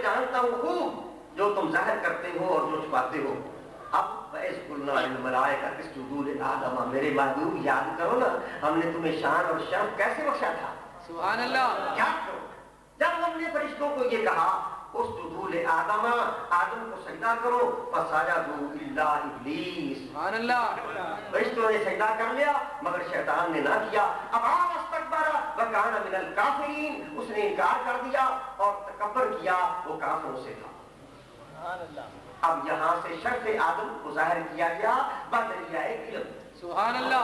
جانتا ہوں خوب جو تم ظاہر کرتے ہو اور جو چھپاتے ہو. اب وَإِذْ قُلْنَا لِلْمَلَائِكَةِ اسْجُدُوا لِآدَمَ، میرے محبوب یاد کرو نا ہم نے تمہیں شان اور شرف کیسے بخشا تھا. سبحان اللہ. یاد کرو جب ہم نے فرشتوں کو یہ کہا اسجدوا لآدم، آدم کو سجدہ کرو، فسجدوا الا ابلیس. سبحان اللہ. فرشتوں نے سجدہ کر لیا مگر شیطان نے نہ کیا. ابا واستکبر وکان من الکافرین، اس نے انکار کر دیا اور تکبر کیا، وہ کافروں سے تھا. سبحان اللہ. اب یہاں سے شرف آدم کو ظاہر کیا گیا بدریائے علم. سبحان اللہ.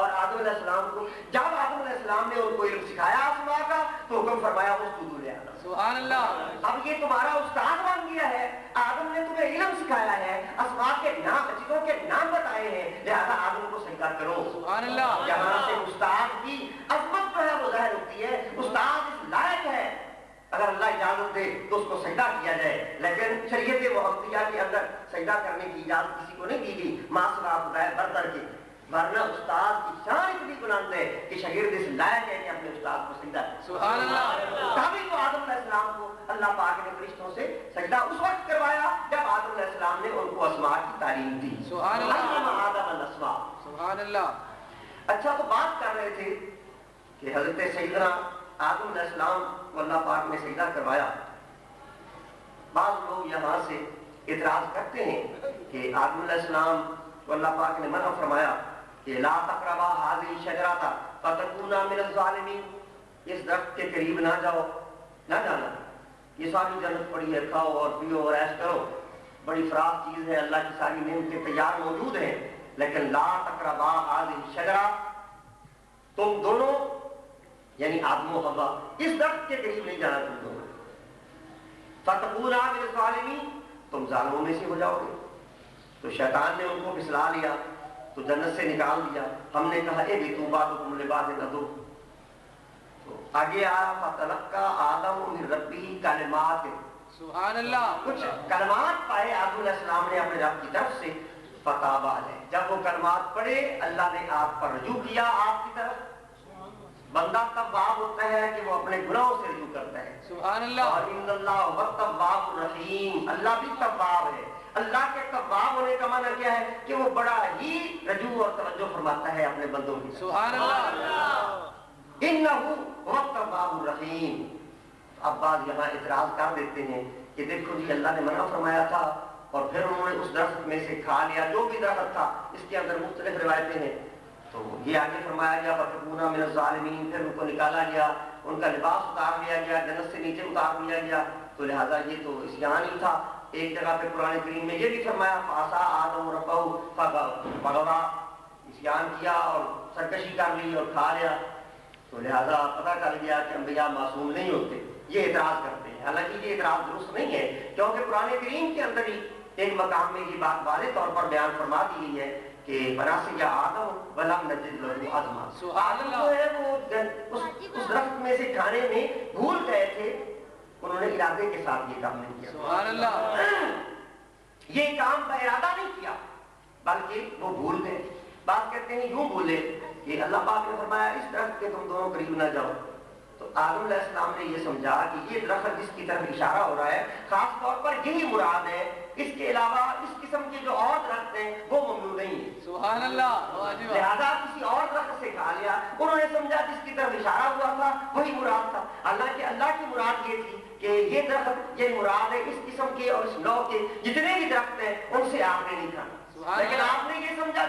اور آدم علیہ السلام کو جب آدم علیہ السلام نے ان کو علم سکھایا آسماں کا تو حکم فرمایا اسجدوا لآدم. سبحان اللہ. اب یہ تمہارا استاد بن گیا ہے، آدم نے تمہیں علم سکھایا ہے، اسماء کے نام، چیزوں کے نام بتائے ہیں، لہذا آدم کو سجدہ کرو. سبحان اللہ. یہاں سے استاد کی عظمت جو ہے وہ ظاہر ہوتی ہے. استاد اس لائق ہے اگر اللہ اجازت دے تو اس کو سجدہ کیا جائے، لیکن شریعت محمدیہ کے اندر سجدہ کرنے کی اجازت کسی کو نہیں دی گئی ماں سوا خدا برتر کے. ورنہ استاد کی شان اتنی بلند ہے کہ شاگرد اس لائق ہے کہ اپنے استاد کو سجدہ کرے. سبحان اللہ. تبھی تو آدم علیہ السلام کو اللہ پاک نے فرشتوں سے سجدہ اس وقت کروایا جب آدم علیہ السلام نے ان کو اسماء کی تعلیم دی. سبحان اللہ. آدم الاسماء. سبحان اللہ. اچھا تو بات کر رہے تھے کہ حضرت سیدنا آدم علیہ السلام کو اللہ پاک نے سجدہ کروایا. بعض لوگ یہاں سے اعتراض کرتے ہیں کہ آدم علیہ السلام کو اللہ پاک نے منع فرمایا کہ لا تقربا هذه الشجرة فتكونا من الظالمین، اس درخت کے قریب نہ جاؤ، نہ جانا. یہ ساری جنت پڑی ہے، کھاؤ اور پیو اور عیش کرو، بڑی فراخ چیز ہے، اللہ کی ساری نعمتیں تیار موجود ہیں، لیکن لا تقربا هذه الشجرة، تم دونوں یعنی آدم و حوا اس درخت کے قریب نہیں جانا تم دونوں. فتکونا من الظالمین، تم ظالموں میں سے ہو جاؤ گے. تو شیطان نے ان کو پھسلا لیا تو جنت سے نکال دیا. ہم نے کہا اے بھی تو بعضکم لبعض عدو. تو آگے آیا فتلقى آدم من ربہ کلمات. سبحان اللہ. کچھ کلمات پائے آدم علیہ السلام نے اپنے رب کی طرف سے، فتاب علیہ، جب وہ کلمات پڑھے اللہ نے آپ پر رجوع کیا آپ کی طرف. بندہ تواب ہوتا ہے کہ وہ اپنے گناہوں سے رجوع کرتا ہے. سبحان اللہ. اور ان اللہ هو التواب الرحیم، اللہ بھی تواب ہے. اللہ کے تواب ہونے کا معنی کیا ہے کہ وہ بڑا ہی رجوع اور توجہ فرماتا ہے اپنے بندوں کی. سبحان اللہ. انہ هو التواب الرحیم. اب بعض یہاں اعتراض کر دیتے ہیں کہ دیکھو جی اللہ نے منع فرمایا تھا اور پھر انہوں نے اس درخت میں سے کھا لیا، جو بھی درخت تھا. اس کے اندر مختلف روایتیں ہیں. تو یہ آگے فرمایا گیا فتکونا من الظالمین، پھر ان کو نکالا گیا، ان کا لباس اتار لیا گیا، جنت سے نیچے اتار لیا گیا. تو لہذا یہ تو عصیان ہی تھا. ایک جگہ پہ قرآن کریم میں یہ بھی فرمایا فعصیٰ آدم ربہ فغویٰ، عصیان کیا اور سرکشی کر لی اور کھا لیا. تو لہذا پتہ چل گیا کہ انبیاء معصوم نہیں ہوتے. یہ اعتراض کرتے ہیں، حالانکہ یہ اعتراض درست نہیں ہے کیونکہ قرآن کریم کے اندر ہی ایک مقام میں یہ بات واضح طور پر بیان فرما دی گئی ہے کہ فنسیا آدم ولم نجد لہ عزما. آدم جو ہے وہ اس درخت میں سے کھانے میں بھول گئے تھے، انہوں نے ارادے کے ساتھ یہ کام نہیں کیا. سبحان اللہ. یہ کام کا ارادہ نہیں کیا بلکہ وہ بھول گئے. بات کہتے ہیں یوں بھولے کہ اللہ پاک نے فرمایا اس درخت کے تم دونوں قریب نہ جاؤ. تو آدم علیہ السلام نے یہ سمجھا کہ یہ درخت جس کی طرف اشارہ ہو رہا ہے خاص طور پر یہی مراد ہے، اس کے علاوہ اس قسم کے جو اور درخت ہیں وہ ممنوع نہیں ہیں. سبحان اللہ. لہذا کسی اور درخت سے کھا لیا. انہوں نے سمجھا جس کی طرف اشارہ ہوا تھا وہی مراد تھا، حالانکہ اللہ کی مراد یہ تھی کہ یہ درخت یہ مراد ہے اس قسم کے اور اس نوع کے جتنے بھی درخت ہیں ان سے آپ نے نہیں کھانا. لیکن آپ نے یہ سمجھا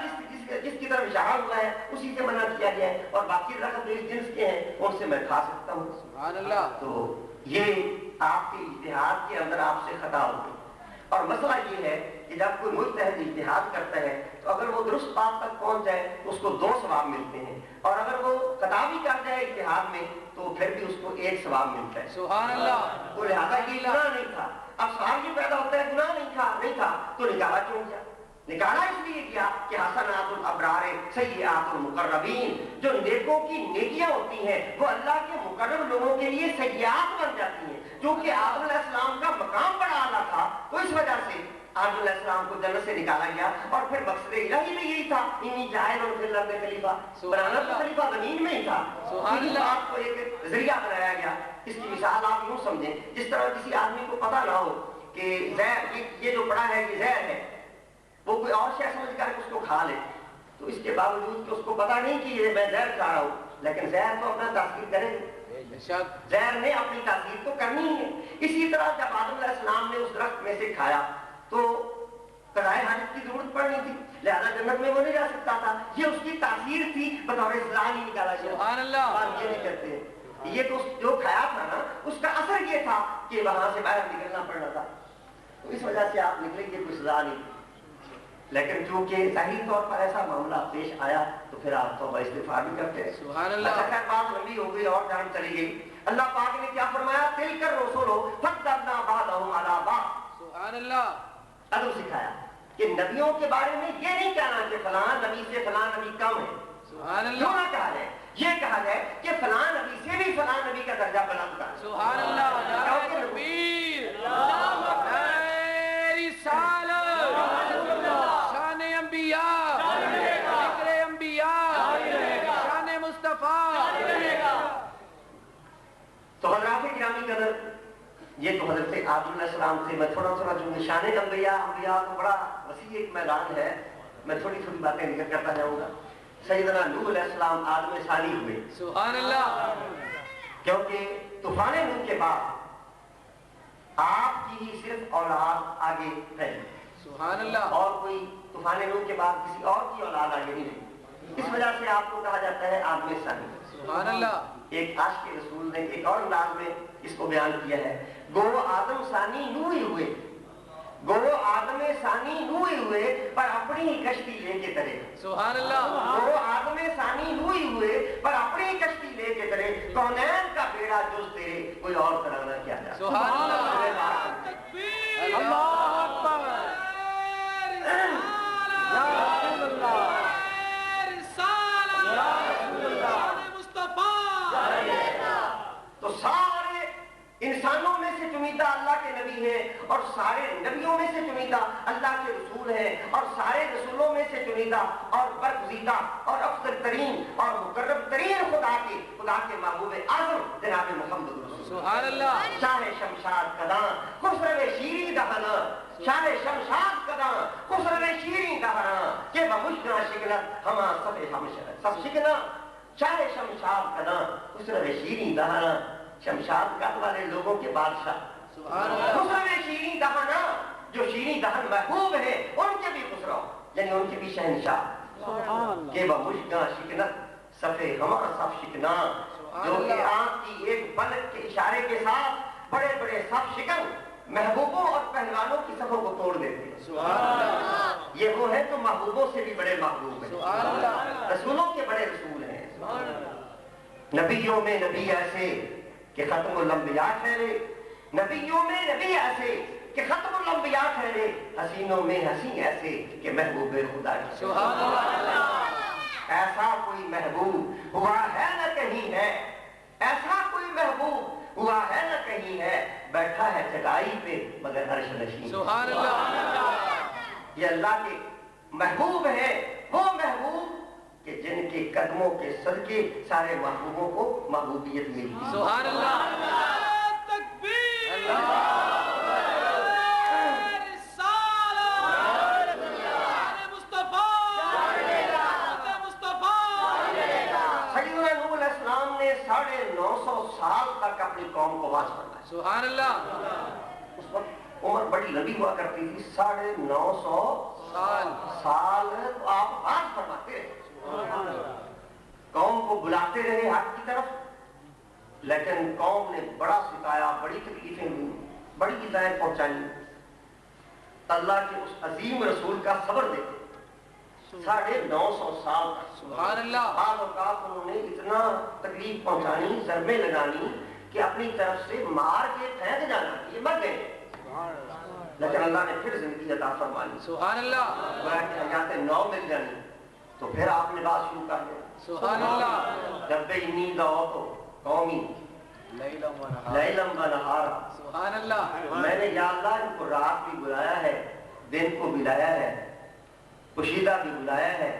جس کی طرف اشارہ ہوا ہے اسی سے منع کیا گیا ہے، اور باقی درخت جو اس جنس کے ہیں ان سے میں کھا سکتا ہوں. سبحان اللہ. تو یہ آپ کے اجتہاد کے اندر آپ سے خطا ہو گئی. اور مسئلہ یہ ہے کہ جب کوئی مجتہد اجتہاد کرتا ہے تو اگر وہ درست بات تک پہنچ جائے تو اس کو 2 ثواب ملتے ہیں، اور اگر وہ خطا بھی کر جائے اجتہاد میں تو پھر بھی اس کو 1 ثواب ملتا ہے. سبحان اللہ. تو لہٰذا یہ گناہ نہیں تھا. اب سوال یہ پیدا ہوتا ہے گناہ نہیں تھا تو نکالا کیوں کیا؟ نکالا اس لیے کیا کہ حسنات الابرار سیئات المقربین، جو نیکوں کی نیکیاں ہوتی ہیں وہ اللہ کے مقرب لوگوں کے لیے سیئات بن جاتی ہیں. کیونکہ آدم علیہ السلام کا مقام بڑا اعلیٰ تھا تو اس وجہ سے آدم علیہ السلام کو جنت سے نکالا گیا اور پھر مقصد الہی میں یہی تھا انی جاعل فی الارض خلیفہ، بنانا تو خلیفہ زمین میں ہی تھا، اس بات کو ایک ذریعہ بنایا گیا۔ اس کی مثال آپ یوں سمجھیں جس طرح کسی آدمی کو پتہ نہ ہو کہ زہر یہ جو پڑا ہے یہ زہر ہے، وہ کوئی اور شے سمجھ کر اس کو کھا لے، تو اس کے باوجود کہ اس کو پتہ نہیں کہ یہ میں زہر کھا رہا ہوں، لیکن زہر تو اپنا تاثیر کرے گا، زہر نے اپنی تاثیر تو کرنی ہے۔ اسی طرح جب آدم علیہ السلام نے اس درخت میں سے کھایا تو قضائے حاجت کی ضرورت پڑنی تھی، لہذا جنت میں وہ نہیں جا سکتا تھا، یہ اس کی تاثیر تھی، بطور سزا نہیں نکالا گیا۔ سبحان اللہ۔ بات یہ نہیں کرتے، یہ تو جو کھایا تھا نا اس کا اثر یہ تھا کہ وہاں سے باہر نکلنا پڑنا تھا، تو اس وجہ سے آپ نکلیں گے، کوئی سزا نہیں۔ لیکن چونکہ ظاہری طور پر ایسا معاملہ پیش آیا تو پھر آپ توبہ استغفار بھی کرتے ہیں۔ سبحان اللہ۔ اچھا خیر بات لمبی ہو گئی اور جان چلی گئی۔ اللہ پاک نے کیا فرمایا؟ تلک الرسل فضلنا بعضهم على بعض۔ سبحان اللہ۔ ادب سکھایا کہ نبیوں کے بارے میں یہ نہیں کہنا کہ فلاں نبی سے فلاں نبی کم ہے، سبحان اللہ۔ کیوں نہ کہا جائے؟ یہ کہا جائے کہ فلاں نبی سے بھی فلاں نبی کا درجہ بلند تھا۔ سبحان اللہ۔ نعرہ تکبیر، نعرہ رسالت، شان انبیاء، ذکر انبیاء، شان مصطفیٰ۔ تو حضرات گرامی قدر، یہ تو حضرت آدم علیہ السلام سے میں تھوڑا تھوڑا جو نشان انبیاء تو بڑا وسیع ایک میدان ہے، میں تھوڑی تھوڑی باتیں ذکر کرتا جاؤں گا۔ سیدنا نوح علیہ السلام آدم ثانی ہوئے، سبحان اللہ، کیونکہ طوفان نوح کے بعد آپ کی ہی صرف اولاد آگے رہی، سبحان اللہ، اور کوئی طوفان نوح کے بعد کسی اور کی اولاد آگے نہیں رہی، اس وجہ سے آپ کو کہا جاتا ہے آدم ثانی۔ سبحان اللہ۔ ایک عاشق رسول نے ایک اور انداز میں اس کو بیان کیا ہے، گو آدم ثانی نوح ہی ہوئے، گو آدم ثانی نوح ہی ہوئے پر اپنی ہی کشتی لے کے ترے۔ سبحان اللہ۔ گو آدم ثانی نوح ہی ہوئے پر اپنی ہی کشتی لے کے ترے، کونین کا بیڑا جز تیرے کوئی اور ترانا کیا جائے۔ سبحان اللہ۔ اللہ اکبر۔ یا رسول اللہ، تو سارے انسانوں میں سے چنیدہ اللہ کے نبی ہیں، اور سارے نبیوں میں سے چنیدہ اللہ کے رسول ہیں، اور سارے رسولوں میں سے چنیدہ اور برگزیدہ اور افضل ترین اور مقرب ترین خدا کے محبوب اعظم جناب محمد رسول۔ سبحان اللہ۔ شاہ شمشاد کداں خسرو شیریں دہنا، شاہ شمشاد کداں خسرو شیریں دہنا، کہ بمشکنا شکنت ہما سب شکنا، شاہ شمشاد کداں خسرو شیریں دہنا، شمشاد کد والے لوگوں کے بادشاہ، سبحان اللہ۔ خسرو شیریں دہنا، جو شیریں دہن محبوب ہیں ان کے بھی خسرو، یعنی ان کے بھی شہنشاہ، کہ بمشکنا شکنت صفے ہما سب شکنا، جو کہ آنکھ کی ایک پلک کے اشارے کے ساتھ بڑے بڑے صف شکن محبوبوں اور پہلوانوں کی صفوں کو توڑ دیتے ہیں۔ سبحان اللہ۔ یہ وہ ہے تو محبوبوں سے بھی بڑے محبوب ہیں، سبحان اللہ۔ رسولوں کے بڑے رسول ہیں، نبیوں میں نبی ایسے کہ ختم الانبیاء ٹھہرے، نبیوں میں نبی ایسے کہ ختم الانبیاء ٹھہرے، حسینوں میں حسین ایسے کہ محبوب خدا ٹھہرے۔ سبحان اللہ۔ ایسا کوئی محبوب ہوا ہے نہ کہیں ہے، ایسا کوئی محبوب ہوا ہے نہ کہیں ہے، بیٹھا ہے چٹائی پہ مگر عرش نشین۔ سبحان اللہ۔ یہ اللہ کے محبوب ہیں، وہ محبوب کہ جن کے قدموں کے صدقے سارے محبوبوں کو محبوبیت ملتی۔ سبحان اللہ۔ تکبیر۔ اللہ۔ ساڑھے 900 سال تک اپنی قوم کو واز فرمایا۔ سبحان اللہ۔ اس وقت عمر بڑی لمبی ہوا کرتی تھی، 950 سال تو آپ واز فرماتے رہے، قوم کو بلاتے رہے حق کی طرف، لیکن قوم نے بڑا ستایا، بڑی تکلیفیں دی، بڑی ایذائیں پہنچائی، اللہ کے اس عظیم رسول کا صبر دیتے 950 سال تک۔ سبحان اللہ۔ بعض اوقات انہوں نے اتنا تکلیف پہنچانی، ضربیں لگانی کہ اپنی طرف سے مار کے پھینک جانا، یہ مر گئے، لیکن اللہ نے پھر زندگی عطا فرمانی۔ سبحان اللہ۔ حیات نو مل جانی تو پھر آپ نے بات شروع کر دیا۔ سبحان اللہ۔ جب نیند آؤ تو قومی لیلم و نہارا، سبحان اللہ۔ میں نے یا اللہ ان کو رات بھی بلایا ہے دن کو بلایا ہے، پوشیدہ بھی بلایا ہے،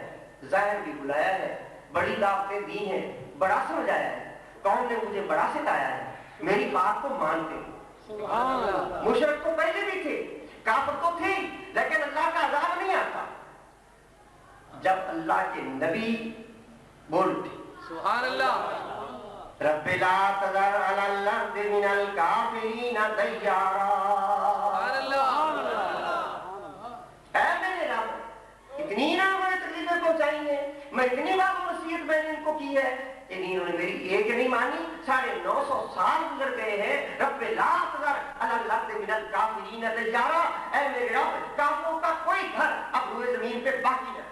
ظاہر بھی بلایا ہے، بڑی دعوتیں دی ہیں، بڑا سمجھایا ہے۔ قوم نے مجھے بڑا ستایا ہے، میری بات کو مانتے ہیں۔ مشرک تو پہلے بھی تھے، کافر تو تھے، لیکن اللہ کا عذاب نہیں آتا جب اللہ کے نبی بولتے سبحان اللہ رب لا تذر علی الارض من الکافرین دیارا۔ سبحان اللہ اے میرے رب، اتنی نہ مجھے تکلیفیں پہنچائی ہیں، میں اتنی بار نصیحت میں نے ان کو کی ہے، لیکن انہوں نے میری ایک نہیں مانی۔ 950 سال گزر گئے ہیں۔ رب لا تذر علی الارض من الکافرین دیارا، اے میرے رب، کافروں کا کوئی گھر اب روئے زمین پہ باقی نہ۔